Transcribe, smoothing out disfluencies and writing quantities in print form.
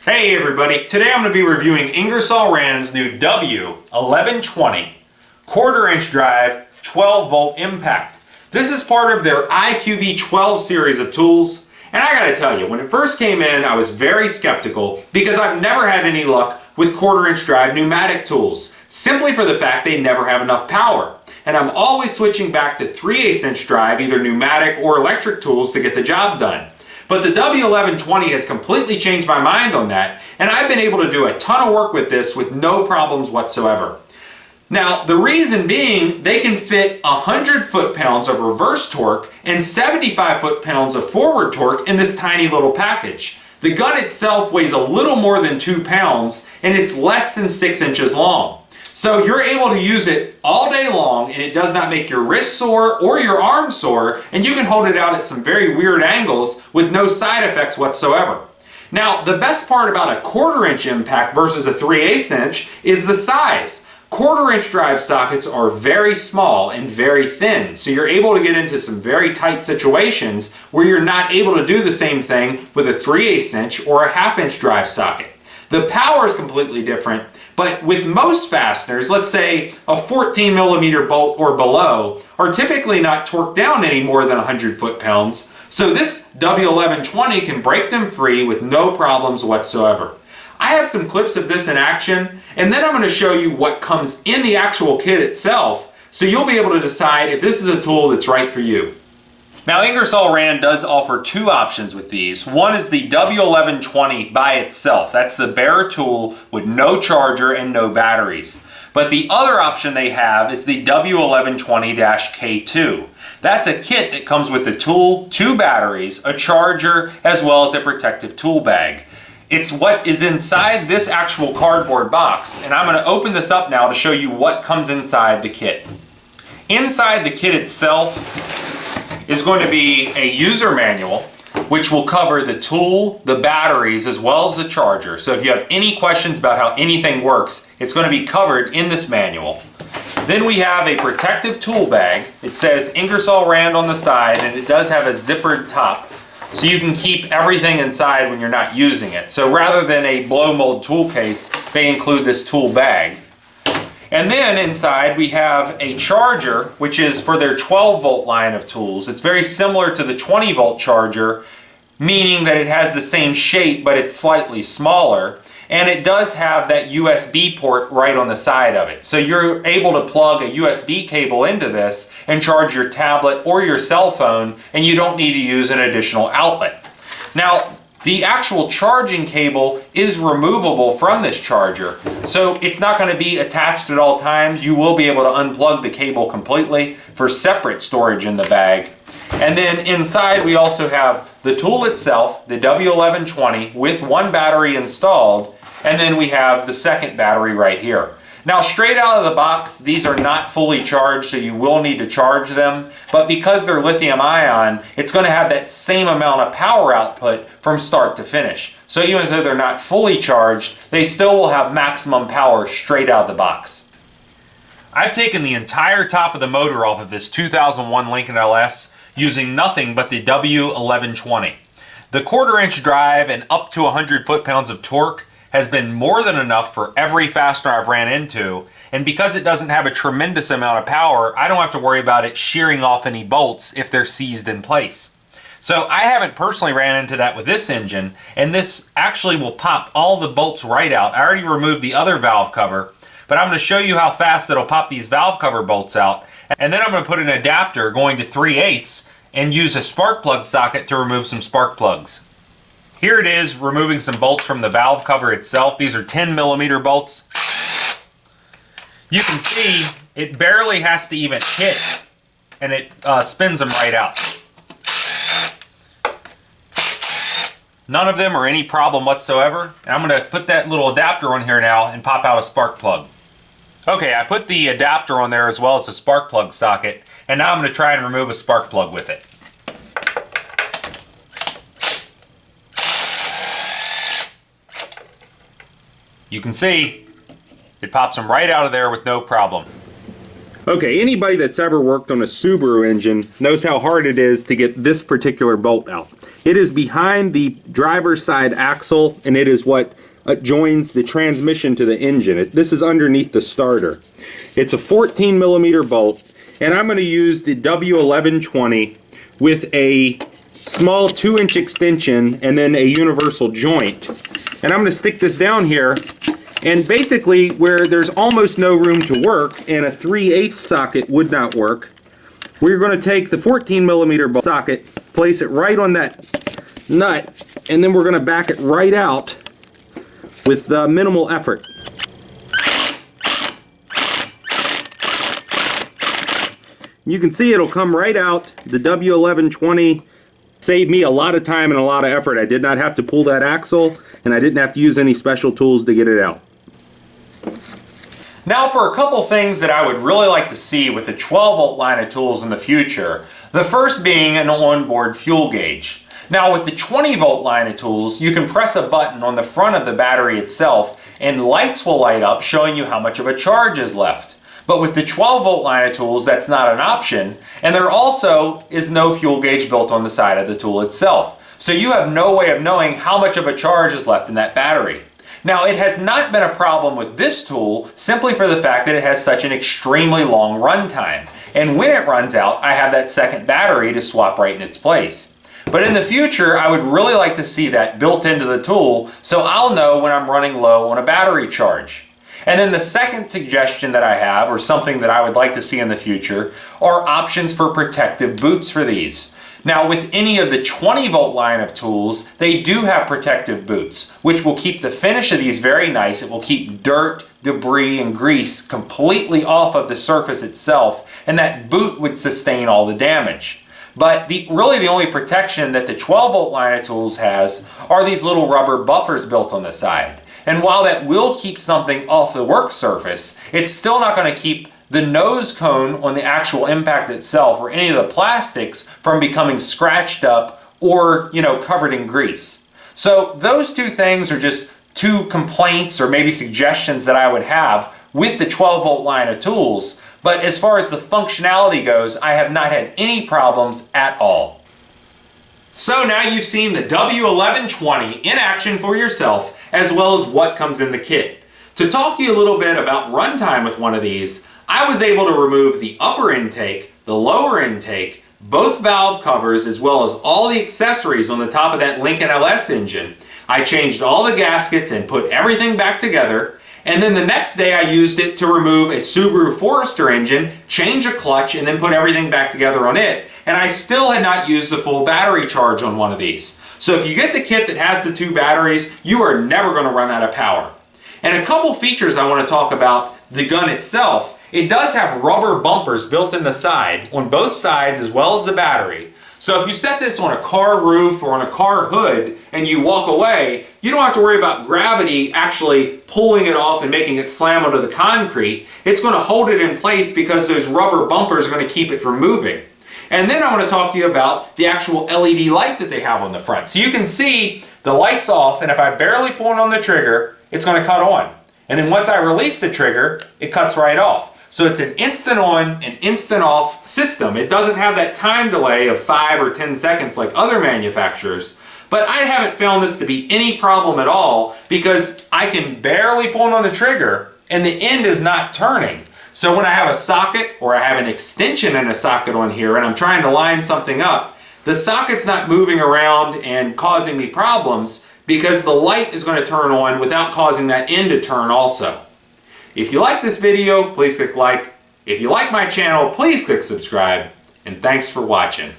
Hey everybody, today I'm going to be reviewing Ingersoll-Rand's new W1120 quarter-inch drive 12-volt impact. This is part of their IQv12 series of tools, and I gotta tell you, when it first came in I was very skeptical because I've never had any luck with quarter-inch drive pneumatic tools, simply for the fact they never have enough power. And I'm always switching back to 3/8" drive, either pneumatic or electric tools to get the job done. But the W1120 has completely changed my mind on that, and I've been able to do a ton of work with this with no problems whatsoever. Now, the reason being, they can fit 100 foot-pounds of reverse torque and 75 foot-pounds of forward torque in this tiny little package. The gun itself weighs a little more than 2 pounds, and it's less than 6 inches long. So you're able to use it all day long, and it does not make your wrist sore or your arm sore, and you can hold it out at some very weird angles with no side effects whatsoever. Now, the best part about a quarter-inch impact versus a 3/8" is the size. Quarter-inch drive sockets are very small and very thin, so you're able to get into some very tight situations where you're not able to do the same thing with a 3/8" or a 1/2" drive socket. The power is completely different, but with most fasteners, let's say a 14mm bolt or below, are typically not torqued down any more than 100 foot-pounds, so this W1120 can break them free with no problems whatsoever. I have some clips of this in action, and then I'm going to show you what comes in the actual kit itself, so you'll be able to decide if this is a tool that's right for you. Now, Ingersoll-Rand does offer two options with these. One is the W1120 by itself. That's the bare tool with no charger and no batteries. But the other option they have is the W1120-K2. That's a kit that comes with the tool, 2 batteries, a charger, as well as a protective tool bag. It's what is inside this actual cardboard box, and I'm going to open this up now to show you what comes inside the kit. Inside the kit itself is going to be a user manual, which will cover the tool, the batteries, as well as the charger. So if you have any questions about how anything works, it's going to be covered in this manual. Then we have a protective tool bag. It says Ingersoll-Rand on the side, and it does have a zippered top, so you can keep everything inside when you're not using it. So rather than a blow mold tool case, they include this tool bag. And then inside we have a charger, which is for their 12-volt line of tools. It's very similar to the 20-volt charger, meaning that it has the same shape, but it's slightly smaller. And it does have that USB port right on the side of it. So you're able to plug a USB cable into this and charge your tablet or your cell phone, and you don't need to use an additional outlet. Now, the actual charging cable is removable from this charger, so it's not going to be attached at all times. You will be able to unplug the cable completely for separate storage in the bag. And then inside we also have the tool itself, the W1120, with 1 battery installed, and then we have the second battery right here. Now, straight out of the box, these are not fully charged, so you will need to charge them, but because they're lithium ion, it's going to have that same amount of power output from start to finish. So even though they're not fully charged, they still will have maximum power straight out of the box. I've taken the entire top of the motor off of this 2001 Lincoln LS using nothing but the W1120. The quarter-inch drive and up to 100 foot-pounds of torque has been more than enough for every fastener I've ran into, and because it doesn't have a tremendous amount of power, I don't have to worry about it shearing off any bolts if they're seized in place. So I haven't personally ran into that with this engine, and this actually will pop all the bolts right out. I already removed the other valve cover, but I'm going to show you how fast it'll pop these valve cover bolts out, and then I'm going to put an adapter going to 3/8 and use a spark plug socket to remove some spark plugs. Here it is, removing some bolts from the valve cover itself. These are 10mm bolts. You can see it barely has to even hit, and it spins them right out. None of them are any problem whatsoever. And I'm going to put that little adapter on here now and pop out a spark plug. Okay, I put the adapter on there as well as the spark plug socket, and now I'm going to try and remove a spark plug with it. You can see it pops them right out of there with no problem. Okay, anybody that's ever worked on a Subaru engine knows how hard it is to get this particular bolt out. It is behind the driver's side axle, and it is what joins the transmission to the engine. This is underneath the starter. It's a 14mm bolt, and I'm going to use the W1120 with a small 2-inch extension and then a universal joint. And I'm going to stick this down here, and basically where there's almost no room to work and a 3/8 socket would not work, we're going to take the 14mm socket, place it right on that nut, and then we're going to back it right out with minimal effort. You can see it'll come right out. The W1120 saved me a lot of time and a lot of effort. I did not have to pull that axle, and I didn't have to use any special tools to get it out. Now for a couple things that I would really like to see with the 12-volt line of tools in the future. The first being an onboard fuel gauge. Now with the 20-volt line of tools, you can press a button on the front of the battery itself and lights will light up showing you how much of a charge is left. But with the 12-volt line of tools, that's not an option, and there also is no fuel gauge built on the side of the tool itself. So you have no way of knowing how much of a charge is left in that battery. Now, it has not been a problem with this tool simply for the fact that it has such an extremely long run time. And when it runs out, I have that second battery to swap right in its place. But in the future, I would really like to see that built into the tool so I'll know when I'm running low on a battery charge. And then the second suggestion that I have, or something that I would like to see in the future, are options for protective boots for these. Now with any of the 20-volt line of tools, they do have protective boots, which will keep the finish of these very nice. It will keep dirt, debris, and grease completely off of the surface itself, and that boot would sustain all the damage. But really the only protection that the 12-volt line of tools has are these little rubber buffers built on the side. And while that will keep something off the work surface, it's still not going to keep the nose cone on the actual impact itself or any of the plastics from becoming scratched up or, covered in grease. So those two things are just two complaints or maybe suggestions that I would have with the 12-volt line of tools. But as far as the functionality goes, I have not had any problems at all. So now you've seen the W1120 in action for yourself, as well as what comes in the kit. To talk to you a little bit about runtime with one of these, I was able to remove the upper intake, the lower intake, both valve covers, as well as all the accessories on the top of that Lincoln LS engine. I changed all the gaskets and put everything back together. And then the next day I used it to remove a Subaru Forester engine, change a clutch, and then put everything back together on it. And I still had not used the full battery charge on one of these. So if you get the kit that has the two batteries, you are never going to run out of power. And a couple features I want to talk about the gun itself. It does have rubber bumpers built in the side, on both sides as well as the battery. So if you set this on a car roof or on a car hood and you walk away, you don't have to worry about gravity actually pulling it off and making it slam onto the concrete. It's going to hold it in place because those rubber bumpers are going to keep it from moving. And then I want to talk to you about the actual LED light that they have on the front. So you can see the light's off, and if I barely pull it on the trigger, it's going to cut on. And then once I release the trigger, it cuts right off. So it's an instant on and instant off system. It doesn't have that time delay of 5 or 10 seconds like other manufacturers. But I haven't found this to be any problem at all because I can barely pull on the trigger and the end is not turning. So when I have a socket or I have an extension in a socket on here and I'm trying to line something up, the socket's not moving around and causing me problems because the light is going to turn on without causing that end to turn also. If you like this video, please click like. If you like my channel, please click subscribe. And thanks for watching.